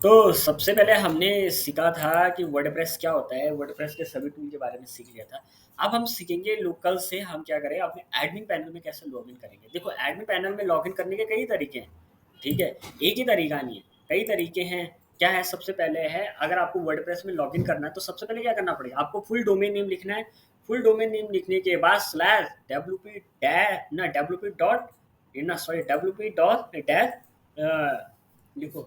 तो सबसे पहले हमने सीखा था कि वर्डप्रेस क्या होता है, वर्डप्रेस के सभी टूल के बारे में सीख लिया था। अब हम सीखेंगे लोकल से हम क्या करें, अपने एडमिन पैनल में कैसे लॉगिन करेंगे। देखो एडमिन पैनल में लॉगिन करने के कई तरीके हैं, ठीक है? एक ही तरीका नहीं है, कई तरीके हैं। क्या है, सबसे पहले है, अगर आपको वर्डप्रेस में लॉगिन करना है तो सबसे पहले क्या करना पड़ेगा, आपको फुल डोमेन नेम लिखना है। फुल डोमेन नेम लिखने के बाद स्लैश डब्ल्यू पी डैश ना डब्ल्यू पी डॉट ना sorry W P dot dash लिखो,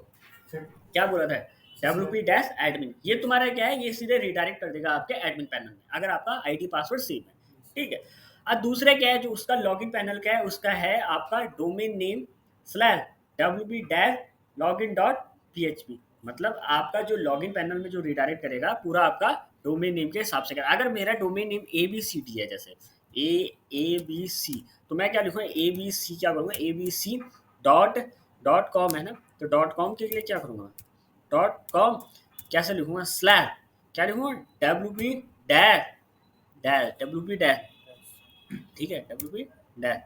क्या बोला था, डब्ल्यू पी डैश एडमिन। ये तुम्हारा क्या है, ये सीधे रिडायरेक्ट कर देगा आपके एडमिन पैनल में, अगर आपका आईडी पासवर्ड सेम है, ठीक है? अब दूसरा क्या है, जो उसका लॉगिन पैनल क्या है, उसका है आपका domain name slash W P dash login dot P H P. मतलब आपका जो लॉगिन पैनल में जो रिडायरेक्ट करेगा पूरा आपका डोमेन नेम के हिसाब से करेगा। अगर मेरा domain name A B C D है, जैसे ए बी सी, तो मैं क्या लिखूंगा, ए बी सी क्या करूँगा, A B C dot dot com है ना, तो डॉट कॉम के लिए क्या करूँगा, डॉट कॉम कैसे लिखूंगा, स्लैश क्या लिखूंगा, W P dash dash W P dash, ठीक है, W P dash.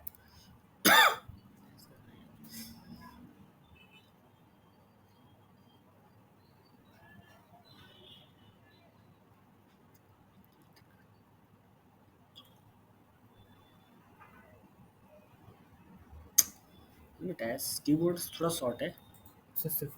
Dash keyboard थोड़ा शॉर्ट है। सिर्फ सिर्फ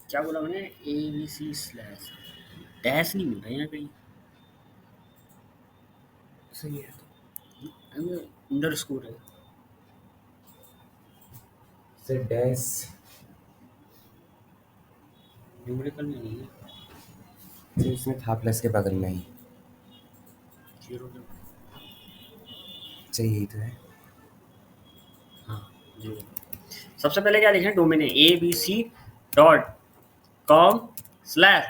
क्या बोला मैंने, A B C slash, dash नहीं मिल रहा है यहाँ कहीं, सही है। अंडर स्कोर है। सर डैश न्यूमेरिकल में नहीं है, सर इसमें था प्लस के बगल में ही, जीरो के, सही यही तो है। हाँ जीरो। सबसे पहले क्या लिखें, डोमेन है A B C dot com slash,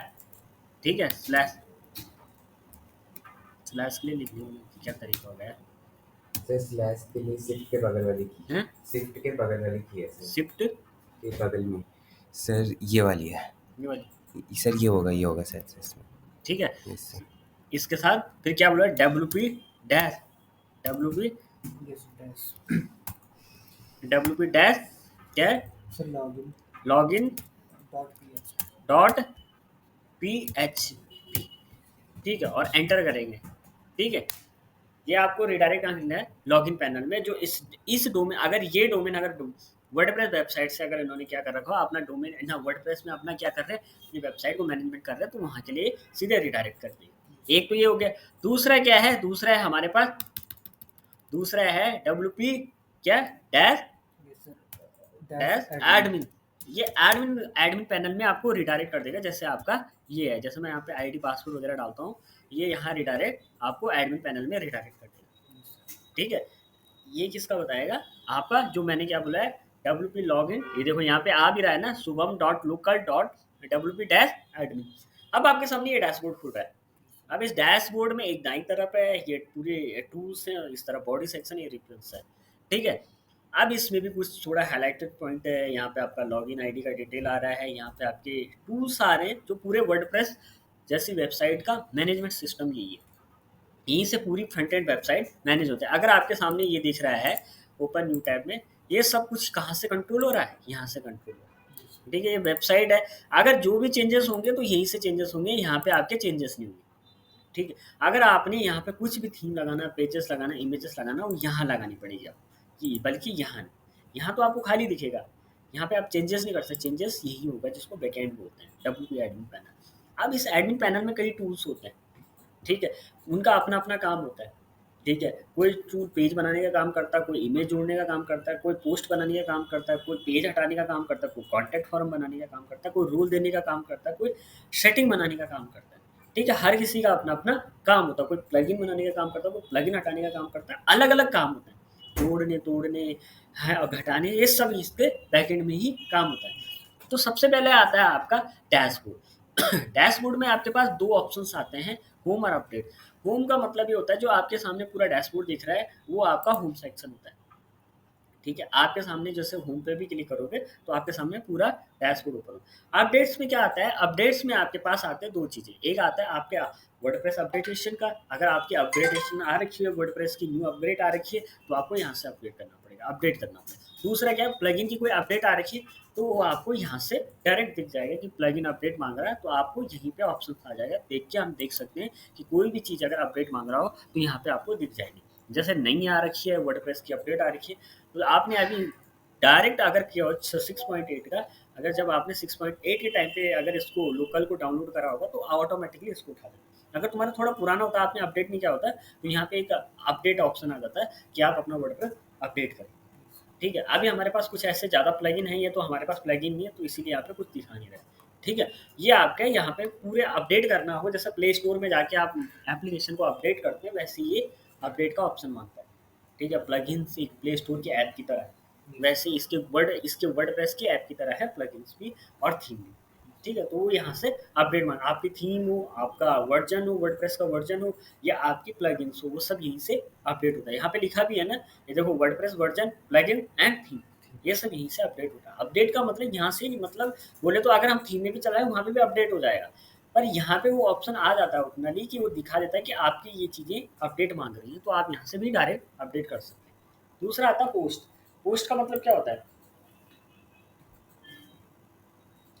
ठीक है, स्लैश स्लैश के लिए लिख लिया मैंने, क्या तरीका हो गया सर स्लैश के लिए शिफ्ट के बगल वाली की, है, शिफ्ट के बगल वाली की है सर, शिफ्ट के बगल में सर ये वाली है ये वाली, सर, ये होगा सर इसमें, ठीक है। Yes sir. इसके साथ फिर क्या बोला, W P dash, W P yes dash W P dash क्या है, sir login login dot PHP. Dot P H P, ठीक है, और एंटर करेंगे, ठीक है। ये आपको रिडायरेक्ट करना है लॉगिन पैनल में, जो इस डोमेन, अगर ये डोमेन अगर वर्डप्रेस वेबसाइट से अगर इन्होंने क्या कर रखा हो अपना डोमेन ना, वर्डप्रेस में अपना क्या कर रहे हैं, अपनी वेबसाइट को मैनेजमेंट कर रहे हैं, तो वहाँ के लिए सीधे रिडायरेक्ट कर देंगे। एक तो ये हो गया। दूसरा क्या है, दूसरा है हमारे पास, दूसरा है डब्ल्यू पी क्या dash yes sir dash dash admin. ये एडमिन एडमिन पैनल में आपको रिडायरेक्ट कर देगा, जैसे आपका ये है, जैसे मैं यहाँ पे आईडी पासवर्ड वगैरह डालता हूँ, ये यहाँ रिडायरेक्ट आपको एडमिन पैनल में रिडायरेक्ट कर देगा, ठीक है। ये किसका बताएगा, आपका जो मैंने क्या बोला है, डब्ल्यू पी लॉग इन, ये देखो यहाँ पे आ भी रहा है ना, Shubham dot local dot W P dash admin. अब आपके सामने ये डैशबोर्ड खुल रहा है। अब इस डैशबोर्ड में एक दाईं तरफ है ये पूरे टूल्स हैं, इस तरफ बॉडी सेक्शन ये रिफरेंस है, ठीक है। अब इसमें भी कुछ थोड़ा हाईलाइटेड पॉइंट है, यहाँ पे आपका लॉगिन आईडी का डिटेल आ रहा है, यहाँ पे आपके टूल्स आ रहे हैं, जो पूरे वर्डप्रेस जैसी वेबसाइट का मैनेजमेंट सिस्टम यही है। यहीं से पूरी फ्रंट एंड वेबसाइट मैनेज होता है। अगर आपके सामने ये दिख रहा है ओपन न्यू टैब में, ये सब कुछ कहाँ से कंट्रोल हो रहा है, यहाँ से कंट्रोल हो रहा है, ठीक है। ये वेबसाइट है, अगर जो भी चेंजेस होंगे तो यहीं से चेंजेस होंगे, यहाँ पे आपके चेंजेस नहीं होंगे, ठीक है। अगर आपने यहाँ पे कुछ भी थीम लगाना, पेजेस लगाना, इमेजेस लगाना, वो यहाँ लगानी पड़ेगी आपको, बल्कि यहाँ नहीं। यहाँ तो आपको खाली दिखेगा, यहाँ पे आप चेंजेस नहीं कर सकते। चेंजेस यही होगा जिसको बैकएंड बोलते हैं, डब्ल्यू पी एडमिन पैनल। अब इस एडमिन पैनल में कई टूल्स होते हैं, ठीक है, उनका अपना अपना काम होता है, ठीक है, कोई टूल पेज बनाने का काम करता है, कोई इमेज जोड़ने का काम करता है, कोई पोस्ट बनाने का काम करता है, कोई पेज हटाने का काम करता है, कोई कॉन्टैक्ट फॉर्म बनाने का काम करता है, कोई रूल देने का काम करता है, कोई सेटिंग बनाने का काम करता है। ठीक है, हर किसी का अपना अपना काम होता है, कोई प्लगइन बनाने का काम करता है, कोई प्लगइन हटाने का काम करता है, अलग अलग काम होता है, जोड़ने तोड़ने हैं और घटाने, ये सब इसके बैकएंड में ही काम होता है। तो सबसे पहले आता है आपका डैशबोर्ड। डैशबोर्ड में आपके पास दो ऑप्शंस आते हैं, होम और अपडेट। होम का मतलब ये होता है जो आपके सामने पूरा डैशबोर्ड दिख रहा है वो आपका होम सेक्शन होता है। ठीक है, आपके सामने जैसे होम पे भी क्लिक करोगे तो आपके सामने पूरा डैशबोर्ड ओपन हो। अपडेट्स में क्या आता है, अपडेट्स में आपके पास आते हैं दो चीज़ें, एक आता है आपके वर्डप्रेस अपडेटेशन का, अगर आपकी अपडेटेशन आ रखी है, वर्डप्रेस की न्यू अपडेट आ रखी है तो आपको यहाँ से अपडेट करना पड़ेगा, अपडेट करना पड़ेगा। दूसरा क्या है, प्लगइन की कोई अपडेट आ रखी है तो वो आपको यहाँ से डायरेक्ट दिख जाएगा कि प्लगइन अपडेट मांग रहा है, तो आपको यहीं पे ऑप्शन आ जाएगा, देख के हम देख सकते हैं कि कोई भी चीज़ अगर अपडेट मांग रहा हो तो यहाँ पे आपको दिख जाएगी। जैसे नई आ रखी है, वर्डप्रेस की अपडेट आ रखी है, तो आपने अभी डायरेक्ट अगर किया हो 6.8 का, अगर जब आपने 6.8 के टाइम पे अगर इसको लोकल को डाउनलोड करा होगा तो ऑटोमेटिकली इसको उठा देगा। अगर तुम्हारा थोड़ा पुराना होता है, आपने अपडेट नहीं किया होता है, तो यहाँ पे एक अपडेट ऑप्शन आ जाता है कि आप अपना वर्डप्रेस अपडेट करें। ठीक है, अभी हमारे पास कुछ ऐसे ज़्यादा प्लगइन है, ये तो हमारे पास प्लगइन नहीं है तो इसीलिए यहाँ पे कुछ दिखा नहीं रहा है। ठीक है, ये आपके यहाँ पे पूरे अपडेट करना हो, जैसे प्ले स्टोर में जाके आप एप्लीकेशन को अपडेट करते हैं वैसे ये अपडेट का ऑप्शन मांगता है। ठीक है, प्लगइन्स एक प्ले स्टोर की ऐप की तरह है, वैसे इसके वर्डप्रेस की ऐप की तरह है प्लगइन्स भी और थीम भी। ठीक है, तो वो यहाँ से अपडेट मांग, आपकी थीम हो, आपका वर्जन हो, वर्डप्रेस का वर्जन हो या आपकी प्लगइन्स हो, वो सब यहीं से अपडेट होता है। यहाँ पे लिखा भी है ना, ये देखो, WordPress version plugin and theme, ये सब यहीं से अपडेट होता है। अपडेट का मतलब यहाँ से नहीं, मतलब बोले तो अगर हम थीम में भी चलाएं वहाँ पे भी अपडेट हो जाएगा, पर यहाँ पे वो ऑप्शन आ जाता है ओपनली कि वो दिखा देता है कि आपकी ये चीज़ें अपडेट मांग रही हैं, तो आप यहाँ से भी डायरेक्ट अपडेट कर सकते हैं। दूसरा आता है पोस्ट। पोस्ट का मतलब क्या होता है,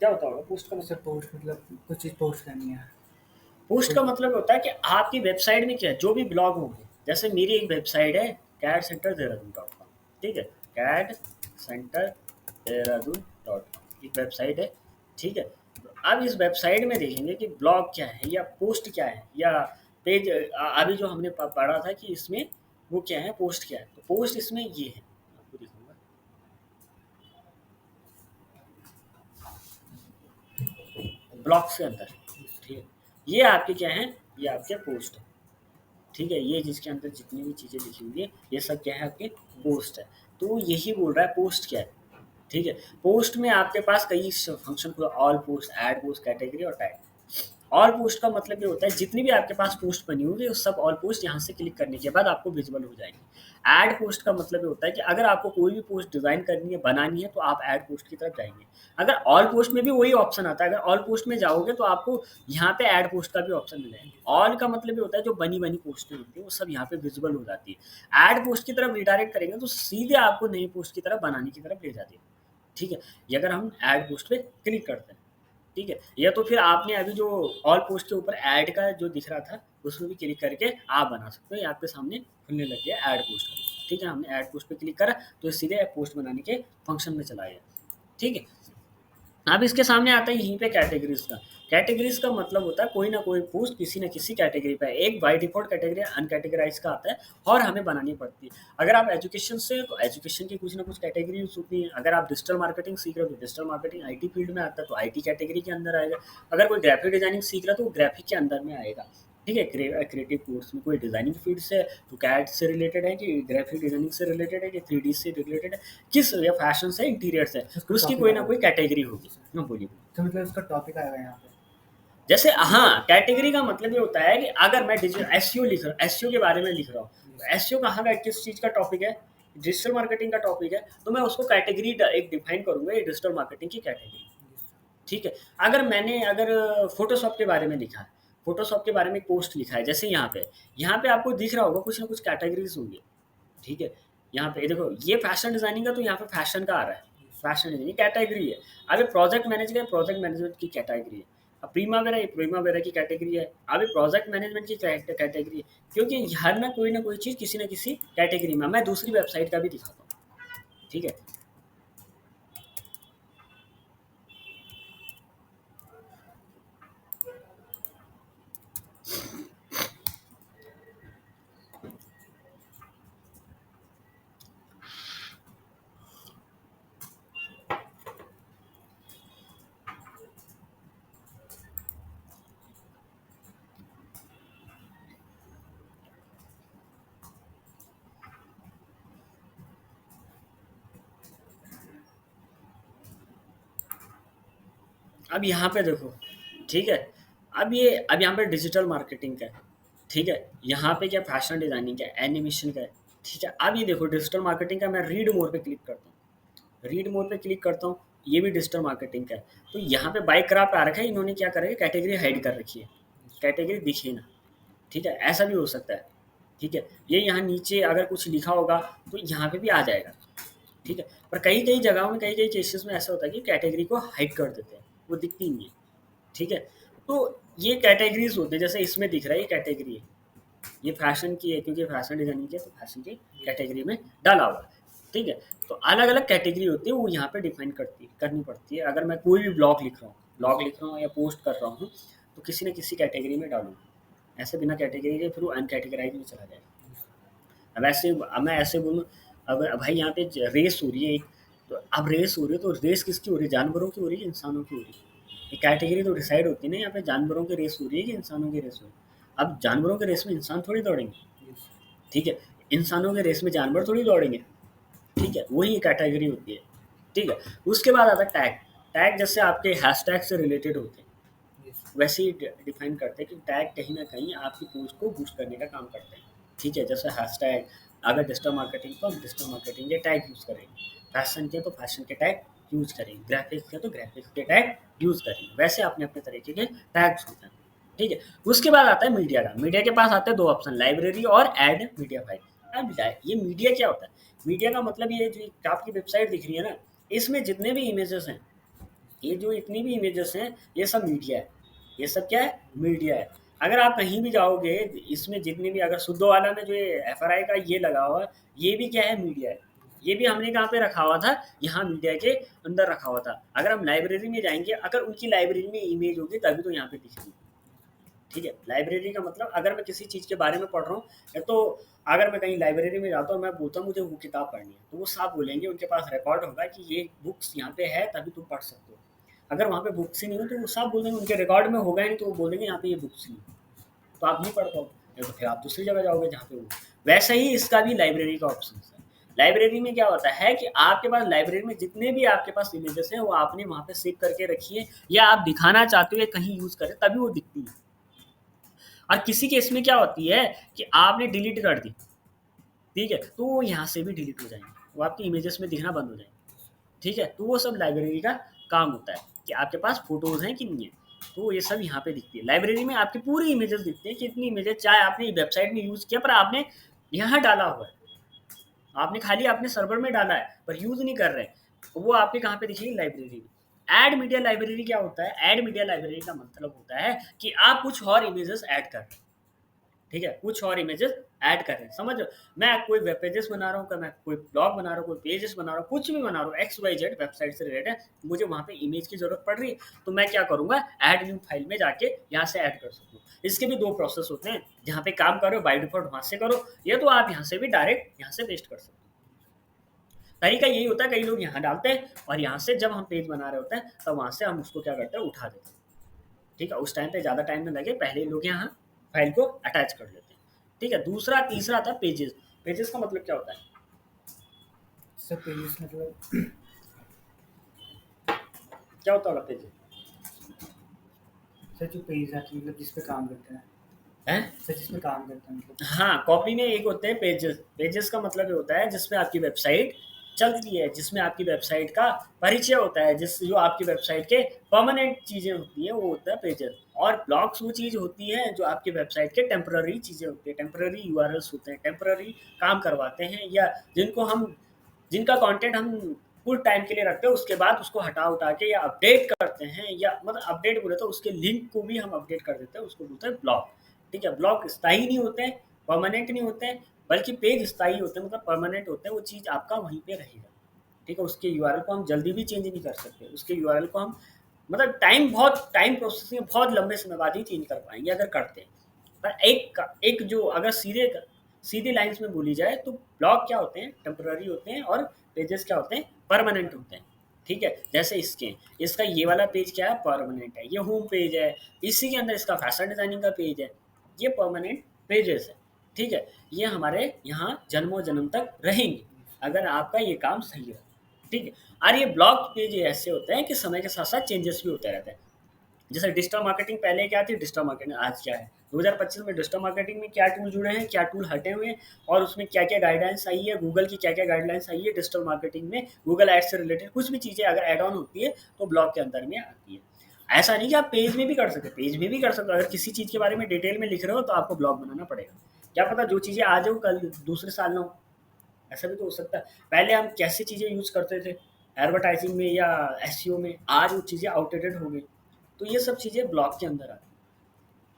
क्या होता होगा पोस्ट का सर मतलब? पोस्ट मतलब कुछ चीज़ पोस्ट करनी है। पोस्ट कोई का मतलब होता है कि आपकी वेबसाइट में क्या है, जो भी ब्लॉग होंगे, जैसे मेरी एक वेबसाइट है CAD centre Dehradun dot com. ठीक है, CAD centre Dehradun dot com एक वेबसाइट है। ठीक है, अब इस वेबसाइट में देखेंगे कि ब्लॉग क्या है या पोस्ट क्या है या पेज, अभी जो हमने पढ़ा था कि इसमें वो क्या है, पोस्ट क्या है, तो पोस्ट इसमें ये है, आपको दिखाऊंगा। ब्लॉग्स के अंदर, ठीक है, ये आपके क्या है, ये आपके पोस्ट है। ठीक है, ये जिसके अंदर जितनी भी चीज़ें लिखी हुई है ये सब क्या है, आपके पोस्ट है। तो यही बोल रहा है पोस्ट क्या है। ठीक है, पोस्ट में आपके पास कई फंक्शन खुला, all post, add post, category और टैग। ऑल पोस्ट का मतलब ये होता है जितनी भी आपके पास पोस्ट बनी होगी वो सब ऑल पोस्ट यहाँ से क्लिक करने के बाद आपको विजिबल हो जाएंगी। ऐड पोस्ट का मतलब ये होता है कि अगर आपको कोई भी पोस्ट डिज़ाइन करनी है, बनानी है, तो आप ऐड पोस्ट की तरफ जाएंगे। अगर ऑल पोस्ट में भी वही ऑप्शन आता है, अगर ऑल पोस्ट में जाओगे तो आपको यहाँ पे ऐड पोस्ट का भी ऑप्शन मिलेगा। ऑल का मतलब ये होता है जो बनी बनी पोस्टें होती है वो सब यहाँ पे विजिबल हो जाती है। ऐड पोस्ट की तरफ रिडायरेक्ट करेंगे तो सीधे आपको नई पोस्ट की तरफ बनाने की तरफ ले जाती है। ठीक है, ये अगर हम ऐड पोस्ट पे क्लिक करते हैं। ठीक है, या तो फिर आपने अभी जो ऑल पोस्ट के ऊपर ऐड का जो दिख रहा था उसमें भी क्लिक करके आप बना सकते हो, ये आपके सामने खुलने लग गया ऐड पोस्ट का। ठीक है, हमने ऐड पोस्ट पे क्लिक करा तो ये सीधे पोस्ट बनाने के फंक्शन में चला गया। ठीक है, अब इसके सामने आता है यहीं पे कैटेगरीज का। कैटेगरीज का मतलब होता है कोई ना कोई पोस्ट किसी न किसी कैटेगरी पे है। एक बाय डिफॉल्ट कैटेगरी अनकैटेगराइज का आता है और हमें बनानी पड़ती है। अगर आप एजुकेशन से तो एजुकेशन की कुछ ना कुछ कैटेगरीज होती हैं। अगर आप डिजिटल मार्केटिंग सीख रहे हो तो डिजिटल मार्केटिंग आईटी फील्ड में आता है तो आईटी कैटेगरी के अंदर आएगा। अगर कोई ग्राफिक डिजाइनिंग सीख रहा है तो वो ग्राफिक के अंदर में आएगा। ठीक है, क्रिएटिव कोर्स में कोई डिजाइनिंग फील्ड से तो कैड से रिलेटेड है कि ग्राफिक डिजाइनिंग से रिलेटेड है कि 3D से रिलेटेड है, किस या फैशन से, इंटीरियर से, उसका उसकी टॉपिक कोई ना आएगा कोई कैटेगरी होगी। हाँ, बोलिए। तो मतलब उसका टॉपिक आएगा यहाँ पे। जैसे हाँ, कैटेगरी का मतलब ये होता है कि अगर मैं डिजिटल एसईओ लिख रहा हूँ, एसईओ के बारे में लिख रहा हूँ, तो एसईओ कहाँ का किस चीज़ का टॉपिक है, डिजिटल मार्केटिंग का टॉपिक है, तो मैं उसको कैटेगरी एक डिफाइन करूंगा, ये डिजिटल मार्केटिंग की कैटेगरी। ठीक है, अगर फोटोशॉप के बारे में लिखा है, फोटोशॉप के बारे में पोस्ट लिखा है, जैसे यहाँ पे आपको दिख रहा होगा कुछ ना कुछ कैटेगरीज होंगी। ठीक है, यहाँ पे देखो, ये फैशन डिजाइनिंग का तो यहाँ पे फैशन का आ रहा है, फैशन डिजाइनिंग कैटेगरी है। अभी प्रोजेक्ट मैनेजमेंट, प्रोजेक्ट मैनेजमेंट की कैटेगरी है। अब प्रीमावेरा, ये प्रीमावेरा की कैटेगरी है। अभी प्रोजेक्ट मैनेजमेंट की कैटेगरी है, क्योंकि हर ना कोई चीज़ किसी न किसी कैटेगरी में। मैं दूसरी वेबसाइट का भी दिखाता हूँ। ठीक है, अब यहाँ पे देखो, ठीक है? अब यहाँ पे डिजिटल मार्केटिंग का है, ठीक है? यहाँ पे क्या फैशन डिज़ाइनिंग का है, एनिमेशन का है, ठीक है? अब ये देखो डिजिटल मार्केटिंग का मैं रीड मोर पे क्लिक करता हूँ, रीड मोर पे क्लिक करता हूँ, ये भी डिजिटल मार्केटिंग का है। तो यहाँ पे बाय क्राफ्ट आ रखा है, इन्होंने क्या करा है कैटेगरी हाइड कर रखी है, कैटेगरी दिखे ना, ठीक है? ऐसा भी हो सकता है, ठीक है? ये यहाँ नीचे अगर कुछ लिखा होगा तो यहाँ पे भी आ जाएगा, ठीक है? पर कई-कई जगहों में, कई-कई केसेस में ऐसा होता है कि कैटेगरी को हाइड कर देते हैं, वो दिखती नहीं है, ठीक है? तो ये कैटेगरीज़ होते हैं, जैसे इसमें दिख रहा है ये कैटेगरी है, ये फैशन की है क्योंकि फैशन डिज़ाइनिंग की है तो फैशन की कैटेगरी में डाला हुआ है, ठीक है? तो अलग-अलग कैटेगरी होती है, वो यहाँ पे डिफाइन करनी पड़ती है। अगर मैं कोई भी ब्लॉग लिख रहा हूँ या पोस्ट कर रहा हूँ, तो किसी न किसी कैटेगरी में डालूँगा। ऐसे बिना कैटेगरी के फिर वो अनकैटेगराइज़ में चला जाएगा। अब मैं ऐसे बोलूँ, अब भाई यहाँ पे रेस हो रही है एक, तो अब रेस हो रही है तो रेस किसकी हो रही है, जानवरों की हो रही है, इंसानों की हो रही है? ये कैटेगरी तो डिसाइड होती है ना, यहाँ पे जानवरों की रेस हो रही है कि इंसानों की रेस हो रही है? अब जानवरों के रेस में इंसान थोड़ी दौड़ेंगे, ठीक है? इंसानों के रेस में जानवर थोड़ी दौड़ेंगे, ठीक है? वही कैटेगरी होती है, ठीक है? उसके बाद आता है टैग। टैग जैसे आपके हैशटैग से रिलेटेड होते हैं, वैसे ही डिफाइन करते हैं कि टैग कहीं ना कहीं आपकी पोस्ट को बूस्ट करने का काम करते हैं, ठीक है? जैसे हैशटैग, अगर डिजिटल मार्केटिंग तो हम डिजिटल मार्केटिंग के टैग यूज़ करेंगे, फैशन के तो फैशन के टैग यूज़ करेंगे, ग्राफिक्स के तो ग्राफिक्स के टैग यूज़ करेंगे, वैसे अपने अपने तरीके के टैग्स होते हैं, ठीक है? उसके बाद आता है मीडिया का। मीडिया के पास आते हैं दो ऑप्शन, लाइब्रेरी और ऐड मीडिया फाइल। अब ये मीडिया क्या होता है? मीडिया का मतलब ये जो आपकी वेबसाइट दिख रही है ना, इसमें जितने भी इमेजेस हैं, ये जो इतनी भी इमेजेस हैं, ये सब मीडिया है। ये सब क्या है? मीडिया है। अगर आप कहीं भी जाओगे, इसमें जितने भी, अगर सुद्धोवाला में जो ये एफआरआई का ये लगा हुआ है, ये भी क्या है? मीडिया है। ये भी हमने कहाँ पे रखा हुआ था? यहाँ मीडिया के अंदर रखा हुआ था। अगर हम लाइब्रेरी में जाएंगे, अगर उनकी लाइब्रेरी में इमेज होगी तभी तो यहाँ पे दिखेगी, ठीक है? लाइब्रेरी का मतलब अगर मैं किसी चीज़ के बारे में पढ़ रहा हूँ, या तो अगर मैं कहीं लाइब्रेरी में जाता हूँ, मैं बोलता हूँ मुझे वो किताब पढ़नी है, तो वो साफ बोलेंगे, उनके पास रिकॉर्ड होगा कि ये बुक्स यहाँ पे है तभी तुम पढ़ सकते हो। अगर वहाँ पे बुक्स ही नहीं हो तो वो साफ बोल देंगे, उनके रिकॉर्ड में होगा ही नहीं, तो वो बोल देंगे यहाँ पे ये बुक्स नहीं है, तो आप नहीं पढ़ पाओगे, तो फिर आप दूसरी जगह जाओगे जहाँ पे वो। वैसे ही इसका भी लाइब्रेरी का ऑप्शन है। लाइब्रेरी में क्या होता है कि आपके पास लाइब्रेरी में जितने भी आपके पास इमेजेस हैं, वो आपने वहाँ पे सेव करके रखी है, या आप दिखाना चाहते हो या कहीं यूज़ करें तभी वो दिखती है। और किसी केस में क्या होती है कि आपने डिलीट कर दी, ठीक है? तो वो यहाँ से भी डिलीट हो जाएंगे, वो आपकी इमेजेस में दिखना बंद हो जाएंगे, ठीक है? तो वो सब लाइब्रेरी का काम होता है कि आपके पास फोटोज हैं कि नहीं है, तो ये सब यहाँ पे दिखती है। लाइब्रेरी में आपकी पूरी इमेजेस दिखती है, कितनी इमेजेस चाहे आपने वेबसाइट में यूज़ किया, पर आपने यहाँ डाला हुआ है, आपने खाली अपने सर्वर में डाला है पर यूज़ नहीं कर रहे, तो वो आपके कहाँ पे दिखेगी? लाइब्रेरी में। ऐड मीडिया लाइब्रेरी क्या होता है? ऐड मीडिया लाइब्रेरी का मतलब होता है कि आप कुछ और इमेजेस ऐड कर रहे हैं, ठीक है? कुछ और इमेजेस ऐड कर रहे हैं, समझ लो। मैं कोई वेब पेजेस बना रहा हूँ, मैं कोई ब्लॉग बना रहा हूँ, कोई पेजेस बना रहा हूँ, कुछ भी बना रहा हूँ, एक्स वाई जेड वेबसाइट से रिलेटेड, मुझे वहाँ पे इमेज की जरूरत पड़ रही है, तो मैं क्या करूँगा? ऐड न्यू फाइल में जाके यहाँ से ऐड कर सकूँ। इसके भी दो प्रोसेस होते हैं, जहाँ पे काम करो बाई डिफॉल्ट वहाँ से करो, या तो आप यहाँ से भी डायरेक्ट यहाँ से पेस्ट कर सकते हो। तरीका यही होता है, कई लोग यहाँ डालते हैं और यहाँ से जब हम पेज बना रहे होते हैं तब वहाँ से हम उसको क्या करते हैं? उठा देते हैं, ठीक है? उस टाइम पे ज़्यादा टाइम ना लगे, पहले लोग यहाँ फाइल को अटैच कर लेते हैं, ठीक है? दूसरा तीसरा आता है पेजेस। पेजेस का मतलब क्या होता है? सब पेजेस मतलब क्या होता होगा पेजेस? सर जो पेज आते हैं मतलब जिस पे काम करते हैं, हैं? सर जिस पे काम करते हैं मतलब। हाँ, कॉपी में एक होते हैं पेजेस। पेजेस का मतलब ये होता है जिसमें आपकी वेबसाइट चलती है, जिसमें आपकी वेबसाइट का परिचय होता है, जो आपकी वेबसाइट के परमानेंट चीज़ें होती हैं, वो होता है पेजेस। और ब्लॉग्स वो चीज़ होती है जो आपकी वेबसाइट के टेम्पररी चीज़ें होती हैं, टेम्पररी यूआरएल्स होते हैं, टेम्पररी काम करवाते हैं, या जिनका कंटेंट हम कुछ टाइम के लिए रखते हैं, उसके बाद उसको हटा उठा के या अपडेट करते हैं, या मतलब अपडेट बोले तो उसके लिंक को भी हम अपडेट कर देते हैं, उसको बोलते हैं ब्लॉग, ठीक है? ब्लॉग स्थायी नहीं होते हैं, परमानेंट नहीं होते हैं, बल्कि पेज स्थायी होते हैं, मतलब परमानेंट होते हैं, वो चीज़ आपका वहीं पे रहेगा, ठीक है? उसके यूआरएल को हम जल्दी भी चेंज नहीं कर सकते, उसके यूआरएल को हम मतलब टाइम प्रोसेसिंग बहुत लंबे समय बाद ही चेंज कर पाएंगे अगर करते हैं। पर एक जो अगर सीधे लाइन्स में बोली जाए तो ब्लॉग क्या होते हैं? टेम्पररी होते हैं, और पेजेस क्या होते हैं? परमानेंट होते हैं, ठीक है? जैसे इसका ये वाला पेज क्या है? परमानेंट है, ये होम पेज है, इसी के अंदर इसका फैशन डिजाइनिंग का पेज है, ये परमानेंट पेजेस है, ठीक है? ये हमारे यहाँ जन्मों जन्म तक रहेंगे अगर आपका ये काम सही है, ठीक है? और ये ब्लॉग पेज ऐसे होते हैं कि समय के साथ साथ चेंजेस भी होते रहते हैं। जैसे डिजिटल मार्केटिंग पहले क्या थी, डिजिटल मार्केटिंग आज क्या है, 2025 में डिजिटल मार्केटिंग में क्या टूल जुड़े हैं, क्या टूल हटे हुए हैं, और उसमें क्या क्या गाइडलाइंस आई है, गूगल की क्या क्या गाइडलाइंस आई है डिजिटल मार्केटिंग में, गूगल एड्स से रिलेटेड कुछ भी चीज़ें अगर एड ऑन होती है तो ब्लॉग के अंदर में आती है। ऐसा नहीं कि आप पेज में भी कर सकते, पेज में भी कर सकते हो, अगर किसी चीज़ के बारे में डिटेल में लिख रहे हो तो आपको ब्लॉग बनाना पड़ेगा। क्या पता जो चीज़ें आज हो कल दूसरे साल ना हो, ऐसा भी तो हो सकता है। पहले हम कैसी चीज़ें यूज़ करते थे एडवर्टाइजिंग में या एसईओ में, आज वो चीज़ें आउटडेटेड हो गई। तो ये सब चीज़ें ब्लॉग के अंदर आती हैं।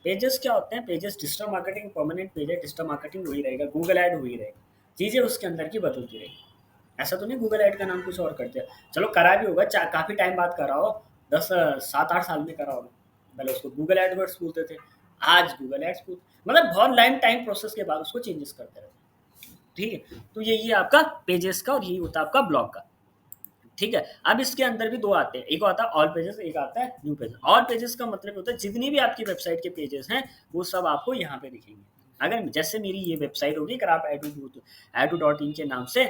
पेजेस क्या होते हैं, pages digital marketing permanent page है, डिजिटल मार्केटिंग वही रहेगा, गूगल ऐड वही रहेगा, चीज़ें उसके अंदर की बदलती रहेगी। ऐसा तो नहीं गूगल ऐड का नाम कुछ और कर दिया, चलो करा भी होगा, काफ़ी टाइम बाद करा हो, 7-8 साल में करा होगा, पहले उसको गूगल एडवर्ड्स बोलते थे, आज गूगल एड्स बोलते, मतलब बहुत लाइन टाइम प्रोसेस के बाद उसको चेंजेस करते रहते हैं। ठीक है, तो यही है आपका पेजेस का और यही होता है आपका ब्लॉग का। ठीक है, अब इसके अंदर भी दो आते हैं, एक आता है ऑल पेजेस, एक आता है न्यू पेजेस। ऑल पेजेस का मतलब होता है जितनी भी आपकी वेबसाइट के पेजेस हैं वो सब आपको यहाँ पे दिखेंगे। अगर जैसे मेरी ये वेबसाइट होगी, अगर आप edu.in के नाम से,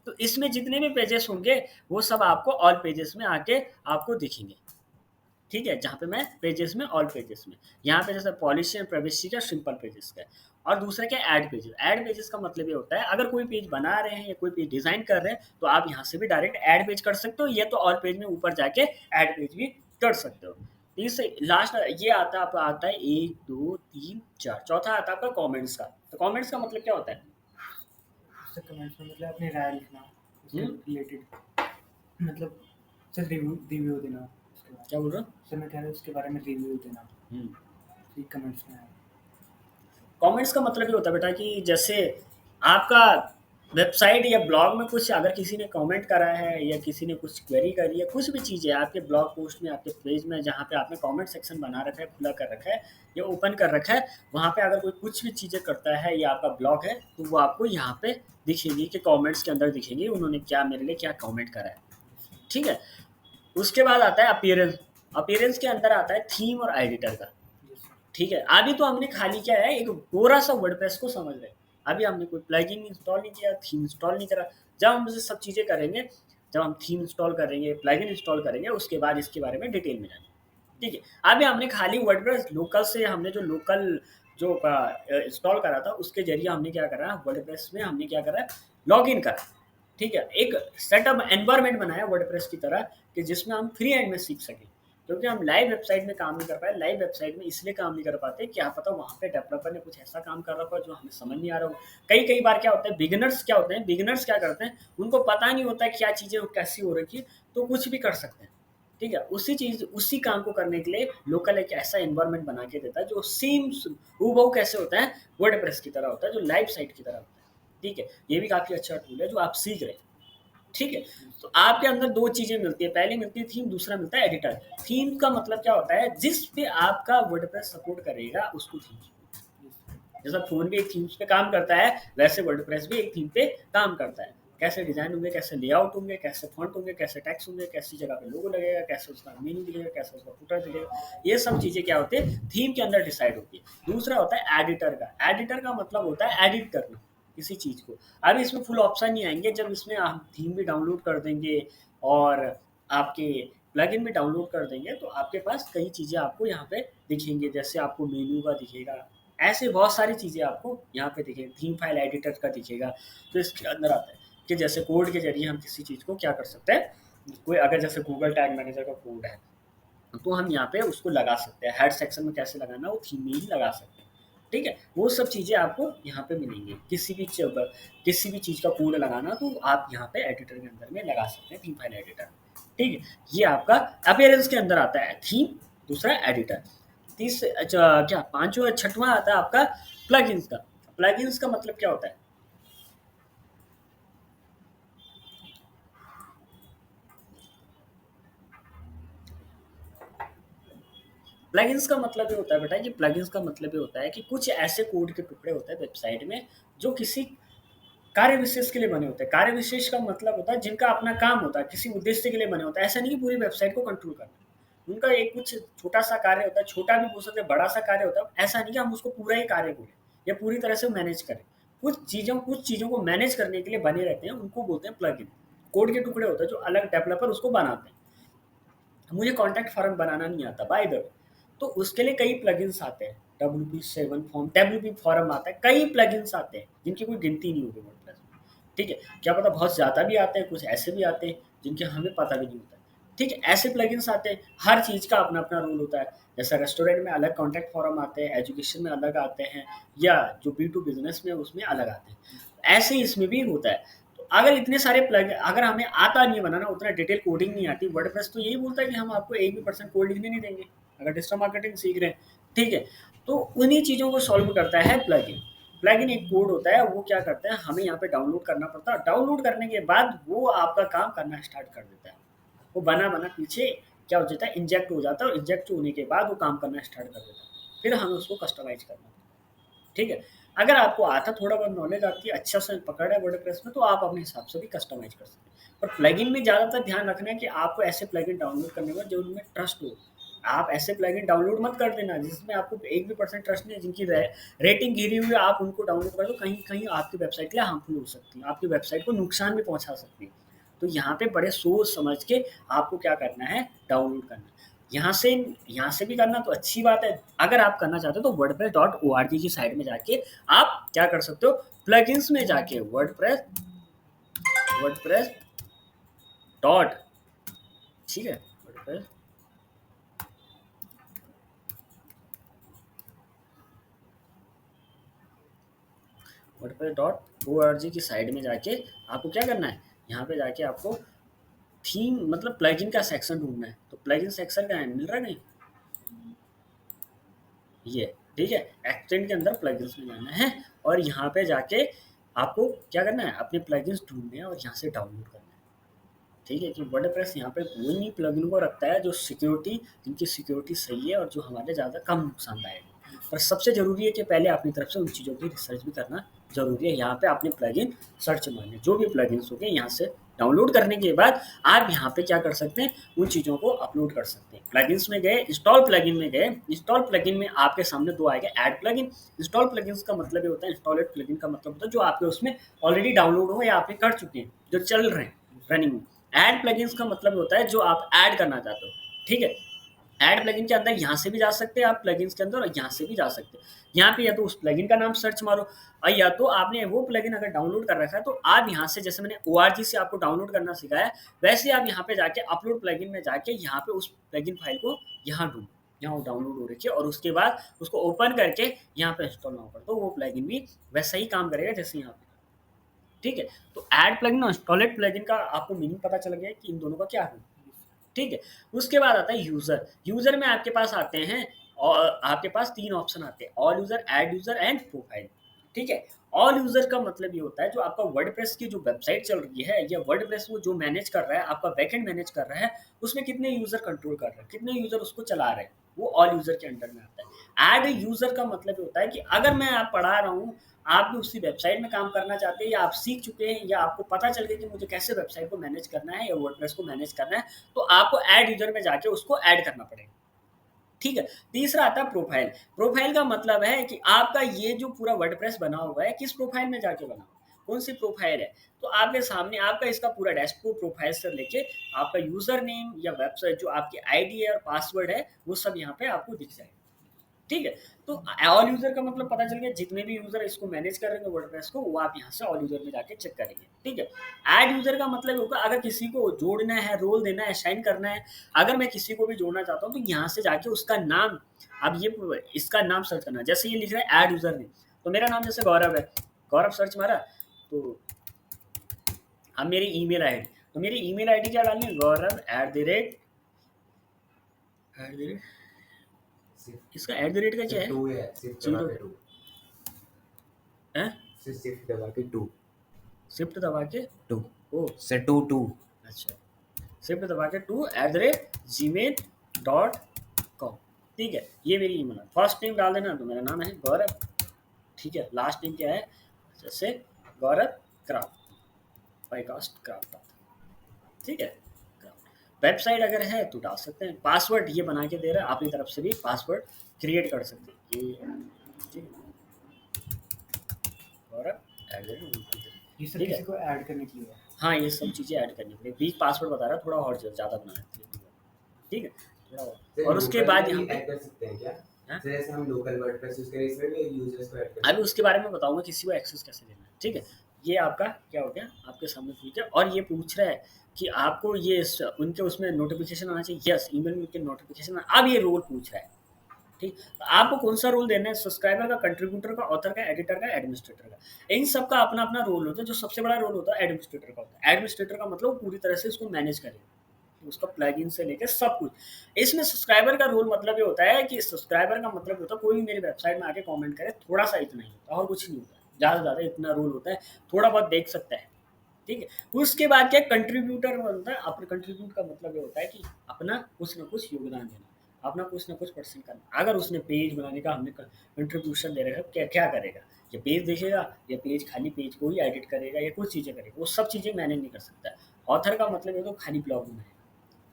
तो इसमें जितने भी पेजेस होंगे वो सब आपको ऑल पेजेस में आके आपको दिखेंगे। ठीक है, जहाँ पे मैं पेजेस में ऑल पेजेस में, यहाँ पे जैसे पॉलिसी एंड प्राइवेसी का सिंपल पेजेस का है, और दूसरा क्या ऐड पेजेस। ऐड पेजेस का मतलब ये होता है अगर कोई पेज बना रहे हैं या कोई पेज डिजाइन कर रहे हैं तो आप यहाँ से भी डायरेक्ट ऐड पेज कर सकते हो, या तो ऑल पेज में ऊपर जाके ऐड पेज भी कर सकते हो। इस लास्ट ये आता है आपका, आता है 1 2 3 4, चौथा आता है आपका कॉमेंट्स का। तो कॉमेंट्स का मतलब क्या होता है? उससे कमेंट्स में मतलब अपनी राय लिखना उससे हम्म? रिलेटेड, मतलब सर रिव्यू देना उसके क्या बारे बोल रहा में, सर मैं कह रहा हूँ उसके बारे में रिव्यू देना हूँ? ठीक कमेंट्स में है। कमेंट्स का मतलब ये होता है बेटा कि जैसे आपका वेबसाइट या ब्लॉग में कुछ अगर किसी ने कमेंट करा है या किसी ने कुछ क्वेरी करी है, कुछ भी चीज़ है आपके ब्लॉग पोस्ट में, आपके पेज में, जहाँ पे आपने कमेंट सेक्शन बना रखा है, खुला कर रखा है या ओपन कर रखा है, वहाँ पे अगर कोई कुछ भी चीज़ें करता है या आपका ब्लॉग है तो वो आपको यहाँ पे दिखेगी कि कमेंट्स के अंदर दिखेगी उन्होंने क्या मेरे लिए क्या कमेंट करा है। ठीक है, उसके बाद आता है अपीयरेंस। अपीयरेंस के अंदर आता है थीम और एडिटर का। ठीक है, अभी तो हमने खाली क्या है, एक पूरा सा वर्डप्रेस को समझ रहे हैं। अभी हमने कोई प्लगइन इंस्टॉल नहीं किया, थीम इंस्टॉल नहीं करा। जब हम ये सब चीज़ें करेंगे, जब हम थीम इंस्टॉल करेंगे, प्लगइन इंस्टॉल करेंगे, उसके बाद इसके बारे में डिटेल में जाएंगे। ठीक है, अभी हमने खाली वर्डप्रेस लोकल से, हमने जो लोकल जो इंस्टॉल करा था उसके जरिए हमने क्या करा, वर्डप्रेस में हमने क्या करा, लॉग इन करा। ठीक है, एक सेटअप एनवायरनमेंट बनाया वर्डप्रेस की तरह कि जिसमें हम फ्री हैंड में सीख सकें, क्योंकि हम लाइव वेबसाइट में काम नहीं कर पाए। लाइव वेबसाइट में इसलिए काम नहीं कर पाते, क्या पता वहाँ पे डेवलपर ने कुछ ऐसा काम कर रखा हो जो हमें समझ नहीं आ रहा हो। कई कई बार क्या होता है, बिगिनर्स क्या होते हैं, बिगिनर्स क्या करते हैं, उनको पता नहीं होता है क्या चीज़ें कैसी हो रखी है, तो कुछ भी कर सकते हैं। ठीक है, उसी काम को करने के लिए लोकल एक ऐसा एनवायरनमेंट बना के देता है जो सेम हूबहू कैसे होता है, वर्डप्रेस की तरह होता है, जो लाइव साइट की तरह होता है। ठीक है, ये भी काफ़ी अच्छा टूल है जो आप सीख रहे हैं। ठीक है, तो आपके अंदर दो चीज़ें मिलती है, पहली मिलती है थीम, दूसरा मिलता है एडिटर। थीम का मतलब क्या होता है, जिस पे आपका वर्डप्रेस सपोर्ट करेगा उसको थीम। जैसा फोन भी एक थीम्स पे काम करता है, वैसे वर्डप्रेस भी एक थीम पे काम करता है। कैसे डिजाइन होंगे, कैसे लेआउट होंगे, कैसे फॉन्ट होंगे, कैसे टेक्स्ट होंगे, कैसी जगह पे लोगो लगेगा, कैसे उसका मेन्यू दिखेगा, कैसे उसका फुटर दिखेगा, ये सब चीज़ें क्या होती है, थीम के अंदर डिसाइड होती है। दूसरा होता है एडिटर का। एडिटर का मतलब होता है एडिट करना किसी चीज़ को। अभी इसमें फुल ऑप्शन नहीं आएंगे, जब इसमें हम थीम भी डाउनलोड कर देंगे और आपके प्लगइन भी डाउनलोड कर देंगे तो आपके पास कई चीज़ें आपको यहाँ पे दिखेंगे। जैसे आपको मेन्यू का दिखेगा, ऐसे बहुत सारी चीज़ें आपको यहाँ पे दिखेगी, थीम फाइल एडिटर का दिखेगा। तो इसके अंदर आता है कि जैसे कोड के जरिए हम किसी चीज़ को क्या कर सकते हैं, कोई अगर जैसे गूगल टैग मैनेजर का कोड है तो हम यहाँ पे उसको लगा सकते हैं, हेड सेक्शन में कैसे लगाना वो थीम में ही लगा सकते हैं। ठीक है, वो सब चीज़ें आपको यहाँ पे मिलेंगी। किसी भी चीज़ का कोड लगाना तो आप यहाँ पे एडिटर के अंदर में लगा सकते हैं, थीम फाइल एडिटर। ठीक है, ये आपका अपीयरेंस के अंदर आता है थीम, दूसरा एडिटर। क्या पांचवा छठवां आता है आपका प्लगइन्स का। प्लगइन्स का मतलब क्या होता है, प्लगइन्स का मतलब ये होता है बेटा कि प्लगइन्स का मतलब ये होता है कि कुछ ऐसे कोड के टुकड़े होते हैं वेबसाइट में जो किसी कार्य विशेष के लिए बने होते हैं। कार्य विशेष का मतलब होता है जिनका अपना काम होता है, किसी उद्देश्य के लिए बने होते हैं। ऐसा नहीं कि पूरी वेबसाइट को कंट्रोल करना, उनका एक कुछ छोटा सा कार्य होता है, छोटा भी हो सकता है, बड़ा सा कार्य होता है। ऐसा नहीं कि हम उसको पूरा ही कार्य बोलें या पूरी तरह से मैनेज करें। कुछ चीज़ों को मैनेज करने के लिए बने रहते हैं, उनको बोलते हैं प्लगइन। कोड के टुकड़े होते हैं जो अलग डेवलपर उसको बनाते हैं। मुझे कॉन्टैक्ट फॉर्म बनाना नहीं आता बाय द वे, तो उसके लिए कई प्लगइन्स आते हैं, WP7 फॉर्म, WP फॉर्म आता है, कई प्लगइन्स आते हैं जिनकी कोई गिनती नहीं होगी वर्डप्रेस में। ठीक है, क्या पता बहुत ज़्यादा भी आते हैं, कुछ ऐसे भी आते हैं जिनके हमें पता भी नहीं होता है। ठीक है, ऐसे प्लगइन्स आते हैं, हर चीज़ का अपना अपना रूल होता है। जैसा रेस्टोरेंट में अलग कॉन्टैक्ट फॉर्म आते हैं, एजुकेशन में अलग आते हैं, या जो B2 बिजनेस में उसमें अलग आते हैं, ऐसे ही इसमें भी होता है। तो अगर इतने सारे प्लग, अगर हमें आता नहीं है बनाना, उतना डिटेल कोडिंग नहीं आती, वर्डप्रेस तो यही बोलता है कि हम आपको एक भी परसेंट कोड लिखने नहीं देंगे अगर डिजिटल मार्केटिंग सीख रहे हैं। ठीक है, तो उन्हीं चीज़ों को सॉल्व करता है प्लगइन। प्लगइन एक कोड होता है, वो क्या करता है, हमें यहाँ पे डाउनलोड करना पड़ता है, डाउनलोड करने के बाद वो आपका काम करना स्टार्ट कर देता है। वो बना बना पीछे क्या हो जाता है, इंजेक्ट हो जाता है, और इंजेक्ट होने के बाद वो काम करना स्टार्ट कर देता है, फिर हमें उसको कस्टमाइज करना होता है। ठीक है, अगर आपको आता, थोड़ा बहुत नॉलेज आती है, अच्छा से पकड़ है वर्डप्रेस में, तो आप अपने हिसाब से भी कस्टमाइज कर सकते हैं। पर प्लगइन में ज़्यादातर ध्यान रखना है कि आपको ऐसे प्लगइन डाउनलोड करने में जो उनमें ट्रस्ट हो। आप ऐसे प्लगइन डाउनलोड मत कर देना जिसमें आपको एक भी परसेंट ट्रस्ट नहीं है, जिनकी रेटिंग गिरी हुई है, आप उनको डाउनलोड कर दो, कहीं कहीं आपकी वेबसाइट के लिए हार्मफुल हो सकती है, आपकी वेबसाइट को नुकसान भी पहुंचा सकती है। तो यहाँ पे बड़े सोच समझ के आपको क्या करना है, डाउनलोड करना है। यहाँ से भी करना तो अच्छी बात है। अगर आप करना चाहते हो तो wordpress.org की साइट में जाके आप क्या कर सकते हो, प्लगइन्स में जाके वर्डप्रेस डॉट, ठीक है, वर्डप्रेस WordPress.org की साइट में जाके आपको क्या करना है, यहाँ पे जाके आपको थीम मतलब प्लगइन का सेक्शन ढूंढना है। तो प्लगइन सेक्शन का है, मिल रहा है नहीं, ये ठीक है, एक्सटेंड के अंदर प्लगइन्स में जाना है, और यहाँ पे जाके आपको क्या करना है, अपने प्लगइन्स ढूंढने हैं और यहाँ से डाउनलोड करना है। ठीक है, कि वर्डप्रेस यहाँ पे वही प्लगइन को रखता है जो सिक्योरिटी, जिनकी सिक्योरिटी सही है और जो हमारे ज़्यादा कम नुकसानदायक है। पर सबसे ज़रूरी है कि पहले अपनी तरफ से उन चीज़ों की रिसर्च भी करना ज़रूरी है। यहाँ पे अपने प्लगइन सर्च मारने, जो भी प्लगइन्स हो गए यहाँ से डाउनलोड करने के बाद आप यहाँ पे क्या कर सकते हैं, उन चीज़ों को अपलोड कर सकते हैं। प्लगइन्स में गए, इंस्टॉल प्लगइन में गए, इंस्टॉल प्लगइन में आपके सामने दो आएगा, ऐड प्लगइन। इंस्टॉल प्लगइन्स का मतलब ये होता है, इंस्टॉलेड प्लगइन का मतलब होता है जो आपके उसमें ऑलरेडी डाउनलोड हो या आपने कर चुके हैं, जो चल रहे हैं रनिंग में। ऐड प्लगइन्स का मतलब होता है जो आप ऐड करना चाहते हो। ठीक है, ऐड प्लगइन के अंदर यहाँ से भी जा सकते हैं आप, प्लगइन्स के अंदर, और यहाँ से भी जा सकते हैं। यहाँ पे या तो उस प्लगइन का नाम सर्च मारो, और या तो आपने वो प्लगइन अगर डाउनलोड कर रखा है तो आप यहाँ से, जैसे मैंने ORG से आपको डाउनलोड करना सिखाया, वैसे आप यहाँ पे जाके अपलोड प्लगइन में जाके यहाँ पे उस प्लगइन फाइल को यहाँ ढूंढो, यहाँ वो डाउनलोड हो रखी है, और उसके बाद उसको ओपन करके यहाँ पे इंस्टॉल नाउ कर दो, वो प्लगइन भी वैसा ही काम करेगा जैसे यहाँ पे। ठीक है, तो ऐड प्लगइन और इंस्टॉलेड प्लगइन का आपको मीनिंग पता चल गया कि इन दोनों का क्या है। ठीक है, उसके बाद आता है यूजर। यूजर में आपके पास आते हैं, और आपके पास तीन ऑप्शन आते हैं, all user, add user and profile. ठीक है, ऑल यूजर का मतलब ये होता है जो आपका वर्डप्रेस की जो वेबसाइट चल रही है, या वर्डप्रेस वो जो मैनेज कर रहा है, आपका बैकएंड मैनेज कर रहा है, उसमें कितने यूजर कंट्रोल कर रहे हैं, कितने यूजर उसको चला रहे हैं, वो ऑल यूजर के अंडर में आता है। ऐड यूजर का मतलब ये होता है कि अगर मैं आप पढ़ा रहा हूँ, आप भी उसी वेबसाइट में काम करना चाहते हैं, या आप सीख चुके हैं, या आपको पता चल गया कि मुझे कैसे वेबसाइट को मैनेज करना है या वर्डप्रेस को मैनेज करना है, तो आपको ऐड यूजर में जाके उसको ऐड करना पड़ेगा। ठीक है, तीसरा आता है प्रोफाइल। प्रोफाइल का मतलब है कि आपका ये जो पूरा वर्डप्रेस बना हुआ है, किस प्रोफाइल में जाके बना हुआ है, कौन सी प्रोफाइल है। तो आपके सामने आपका इसका पूरा डैशबोर्ड प्रोफाइल से लेके आपका यूजर नेम या वेबसाइट जो आपकी आईडी है और पासवर्ड है, वो सब यहाँ पे आपको दिख जाएगा। ठीक है, तो ऑल यूजर का मतलब पता चल गया, जितने भी यूजर इसको मैनेज कर रहे हैं वर्डप्रेस को, वो आप यहाँ से ऑल यूजर में जाके चेक करेंगे। ठीक है, ऐड यूजर का मतलब होगा अगर किसी को जोड़ना है, रोल देना है, साइन करना है, अगर मैं किसी को भी जोड़ना चाहता हूँ तो यहाँ से जाके उसका नाम, अब ये इसका नाम सर्च करना है। जैसे ये लिख रहा है ऐड यूजर नेम, तो मेरा नाम जैसे गौरव है, गौरव सर्च मारा, तो अब मेरी ईमेल आईडी, तो मेरी ईमेल आईडी क्या डालनी है, गौरव @ सिर्फ इसका @ का क्या सिर्फ है, 2 है, सिर्फ दबा जीरो के 2, है, सिर्फ शिफ्ट दबा के 2, शिफ्ट दबा के 2 ओ, से 2 2। अच्छा, शिफ्ट दबा के to@gmail.com। ठीक है, ये मेरी ईमेल है। फर्स्ट नेम डाल देना, तो मेरा नाम है गौरव। ठीक है, लास्ट नेम क्या है, जैसे गौरव क्राफ्ट, बाईकास्ट क्राफ्ट। ठीक है, वेबसाइट अगर है तो डाल सकते हैं। पासवर्ड ये बना के दे रहा है, अपनी तरफ से भी पासवर्ड क्रिएट कर सकते हैं। ये ठीक है, गौरव ये सब ठीक है, किसी को ऐड करने के लिए है। हाँ ये सब चीज़ें ऐड करनी पड़ेगी। वीक पासवर्ड बता रहा है, थोड़ा और ज़्यादा बनाना है। ठीक है, थोड़ा और। तो और उसके लोकल बाद में यहाँ भी पे ऐड कर सकते हैं क्या? हाँ? तो जैसे हम लोकल वर्डप्रेस यूज़ करें इसमें भी यूज़र्स को ऐड कर अभी सकते उसके बारे में बताऊँगा किसी को एक्सेस कैसे देना है, ठीक है? ये आपका क्या हो गया, आपके सामने खुल गया और ये पूछ रहा है कि आपको ये उनके उसमें नोटिफिकेशन आना चाहिए। यस, ईमेल में उनके नोटिफिकेशन। अब ये रोल पूछ रहा है, ठीक। तो आपको कौन सा रोल देना है, सब्सक्राइबर का, कंट्रीब्यूटर का, ऑथर का, एडिटर का, एडमिनिस्ट्रेटर का। इन सब का अपना अपना रोल होता है। जो सबसे बड़ा रोल होता है एडमिनिस्ट्रेटर का होता है। एडमिनिस्ट्रेटर का मतलब पूरी तरह से इसको मैनेज करेगा, उसका प्लगइन से लेकर सब कुछ। इसमें सब्सक्राइबर का रोल मतलब ये होता है कि सब्सक्राइबर का मतलब होता है कोई भी मेरी वेबसाइट में आके कमेंट करे, थोड़ा सा इतना ही होता है और कुछ नहीं होता है, ज़्यादा से ज़्यादा इतना रोल होता है, थोड़ा बहुत देख सकता है, ठीक है। उसके बाद क्या कंट्रीब्यूटर बनता है। अपने कंट्रीब्यूट का मतलब ये होता है कि अपना कुछ ना कुछ योगदान देना, अपना कुछ ना कुछ परसेंट करना। अगर उसने पेज बनाने का हमने कंट्रीब्यूशन दे रखा है, क्या क्या करेगा, या पेज देखेगा, या पेज खाली पेज को ही एडिट करेगा, या कुछ चीज़ें करेगा, वो सब चीज़ें मैनेज नहीं कर सकता है। ऑथर का मतलब ये तो खाली ब्लॉग बनाएगा,